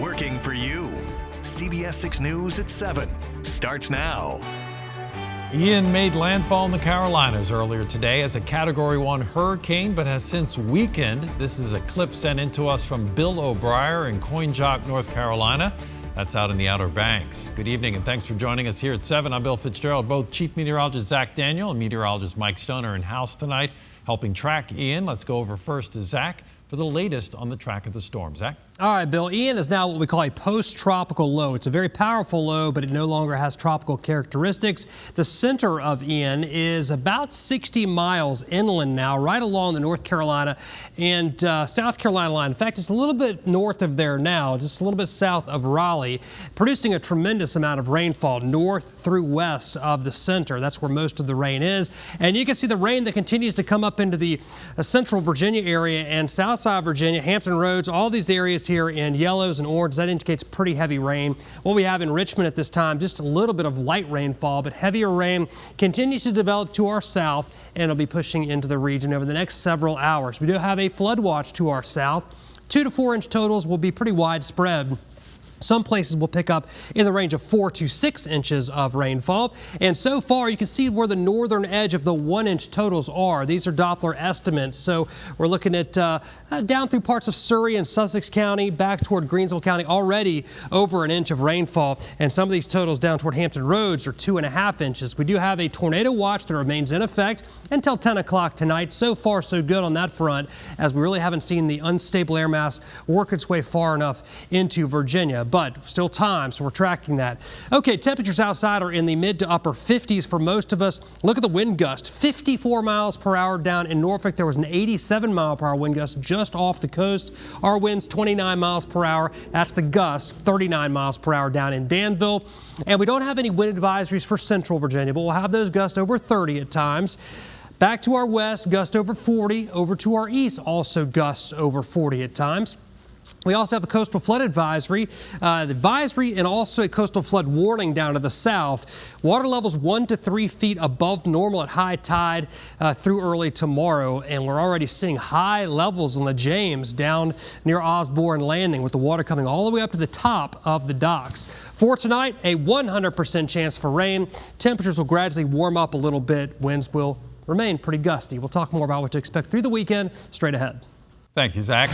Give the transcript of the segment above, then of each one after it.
working for you. CBS 6 News at 7 starts now. Ian made landfall in the Carolinas earlier today as a Category 1 hurricane, but has since weakened. This is a clip sent in to us from Bill O'Brien in Coinjock, North Carolina. That's out in the Outer Banks. Good evening and thanks for joining us here at 7. I'm Bill Fitzgerald. Both Chief Meteorologist Zach Daniel and Meteorologist Mike Stone are in house tonight helping track Ian. Let's go over first to Zach for the latest on the track of the storm. Zach? All right, Bill. Ian is now what we call a post-tropical low. It's a very powerful low, but it no longer has tropical characteristics. The center of Ian is about 60 miles inland now, right along the North Carolina and South Carolina line. In fact, it's a little bit north of there now, just a little bit south of Raleigh, producing a tremendous amount of rainfall north through west of the center. That's where most of the rain is. And you can see the rain that continues to come up into the central Virginia area and south side of Virginia, Hampton Roads, all these areas here in yellows and orange. That indicates pretty heavy rain. What we have in Richmond at this time, just a little bit of light rainfall, but heavier rain continues to develop to our south and it'll be pushing into the region over the next several hours. We do have a flood watch to our south. 2 to 4 inch totals will be pretty widespread. Some places will pick up in the range of 4 to 6 inches of rainfall. And so far, you can see where the northern edge of the 1 inch totals are. These are Doppler estimates. So we're looking at down through parts of Surrey and Sussex County, back toward Greensville County, already over 1 inch of rainfall. And some of these totals down toward Hampton Roads are 2.5 inches. We do have a tornado watch that remains in effect until 10 o'clock tonight. So far, so good on that front, as we really haven't seen the unstable air mass work its way far enough into Virginia. But still time, so we're tracking that. Okay, temperatures outside are in the mid to upper 50s for most of us. Look at the wind gust, 54 miles per hour down in Norfolk. There was an 87 mile per hour wind gust just off the coast. Our winds 29 miles per hour. That's the gust, 39 miles per hour down in Danville. And we don't have any wind advisories for central Virginia, but we'll have those gusts over 30 at times. Back to our west, gust over 40. Over to our east, also gusts over 40 at times. We also have a coastal flood advisory, and also a coastal flood warning down to the south. Water levels 1 to 3 feet above normal at high tide through early tomorrow. And we're already seeing high levels on the James down near Osborne Landing, with the water coming all the way up to the top of the docks. For tonight, a 100% chance for rain. Temperatures will gradually warm up a little bit. Winds will remain pretty gusty. We'll talk more about what to expect through the weekend straight ahead. Thank you, Zach.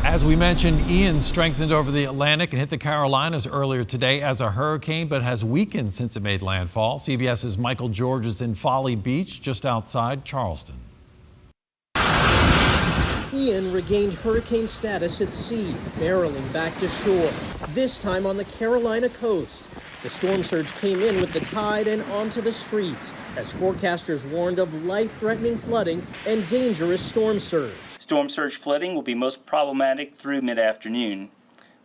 As we mentioned, Ian strengthened over the Atlantic and hit the Carolinas earlier today as a hurricane, but has weakened since it made landfall. CBS's Michael George is in Folly Beach, just outside Charleston. Ian regained hurricane status at sea, barreling back to shore, this time on the Carolina coast. The storm surge came in with the tide and onto the streets, as forecasters warned of life-threatening flooding and dangerous storm surge. Storm surge flooding will be most problematic through mid-afternoon,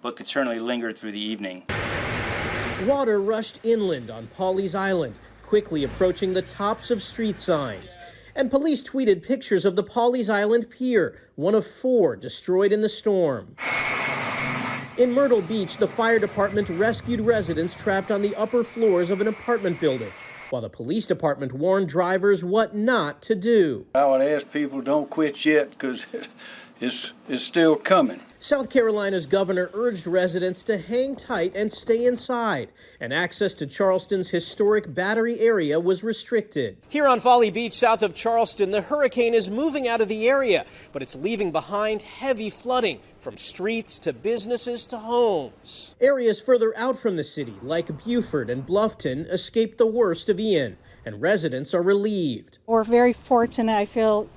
but could certainly linger through the evening. Water rushed inland on Pawleys Island, quickly approaching the tops of street signs. And police tweeted pictures of the Pawleys Island pier, one of 4 destroyed in the storm. In Myrtle Beach, the fire department rescued residents trapped on the upper floors of an apartment building, while the police department warned drivers what not to do. I would ask people don't quit yet, because it's still coming. South Carolina's governor urged residents to hang tight and stay inside, and access to Charleston's historic Battery area was restricted. Here on Folly Beach, south of Charleston, the hurricane is moving out of the area, but it's leaving behind heavy flooding from streets to businesses to homes. Areas further out from the city, like Beaufort and Bluffton, escaped the worst of Ian, and residents are relieved. We're very fortunate. I feel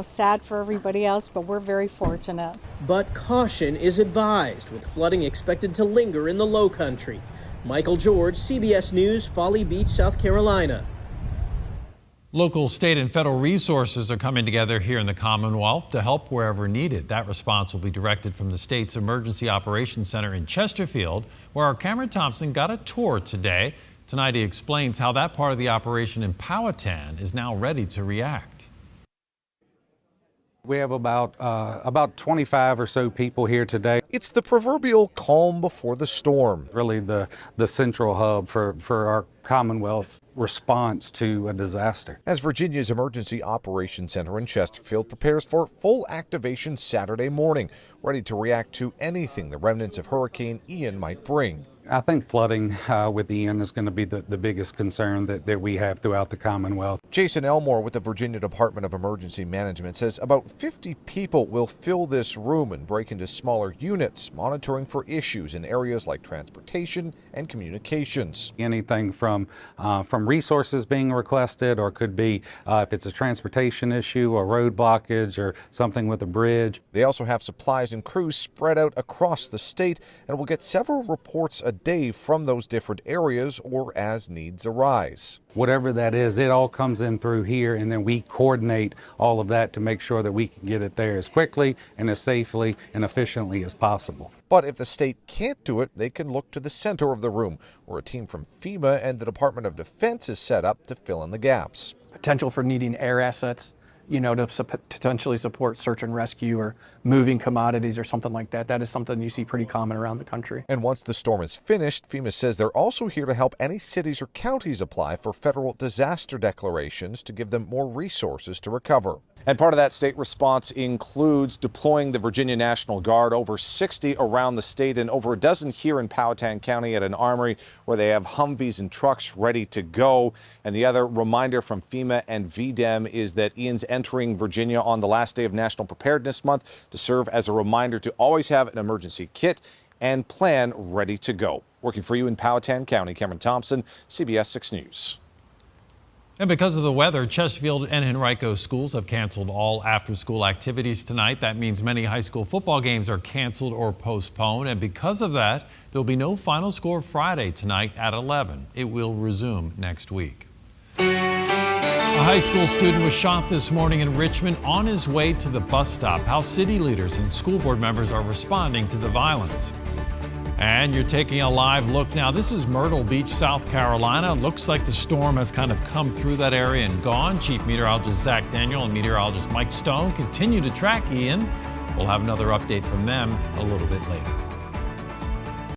sad for everybody else, but we're very fortunate. But caution is advised, with flooding expected to linger in the low country. Michael George, CBS News, Folly Beach, South Carolina. Local, state, and federal resources are coming together here in the Commonwealth to help wherever needed. That response will be directed from the state's Emergency Operations Center in Chesterfield, where our Cameron Thompson got a tour today. Tonight he explains how that part of the operation in Powhatan is now ready to react. We have about 25 or so people here today. It's the proverbial calm before the storm. Really the central hub for our Commonwealth's response to a disaster. As Virginia's Emergency Operations Center in Chesterfield prepares for full activation Saturday morning, ready to react to anything the remnants of Hurricane Ian might bring. I think flooding with Ian is going to be the biggest concern that we have throughout the Commonwealth. Jason Elmore with the Virginia Department of Emergency Management says about 50 people will fill this room and break into smaller units, monitoring for issues in areas like transportation and communications. Anything from resources being requested, or could be if it's a transportation issue or road blockage or something with a bridge. They also have supplies and crews spread out across the state and will get several reports a day from those different areas or as needs arise. Whatever that is, it all comes in through here, and then we coordinate all of that to make sure that we can get it there as quickly and as safely and efficiently as possible. But if the state can't do it, they can look to the center of the room, where a team from FEMA and the Department of Defense is set up to fill in the gaps. Potential for needing air assets, to potentially support search and rescue or moving commodities or something like that. That is something you see pretty common around the country. And once the storm is finished, FEMA says they're also here to help any cities or counties apply for federal disaster declarations to give them more resources to recover. And part of that state response includes deploying the Virginia National Guard, over 60 around the state and over a dozen here in Powhatan County at an armory where they have Humvees and trucks ready to go. And the other reminder from FEMA and VDEM is that Ian's entering Virginia on the last day of National Preparedness Month to serve as a reminder to always have an emergency kit and plan ready to go. Working for you in Powhatan County, Cameron Thompson, CBS 6 News. And because of the weather, Chesterfield and Henrico schools have canceled all after-school activities tonight. That means many high school football games are canceled or postponed. And because of that, there'll be no Final Score Friday tonight at 11. It will resume next week. A high school student was shot this morning in Richmond on his way to the bus stop. How city leaders and school board members are responding to the violence. And you're taking a live look now. This is Myrtle Beach, South Carolina. Looks like the storm has kind of come through that area and gone. Chief Meteorologist Zach Daniel and meteorologist Mike Stone continue to track Ian. We'll have another update from them a little bit later.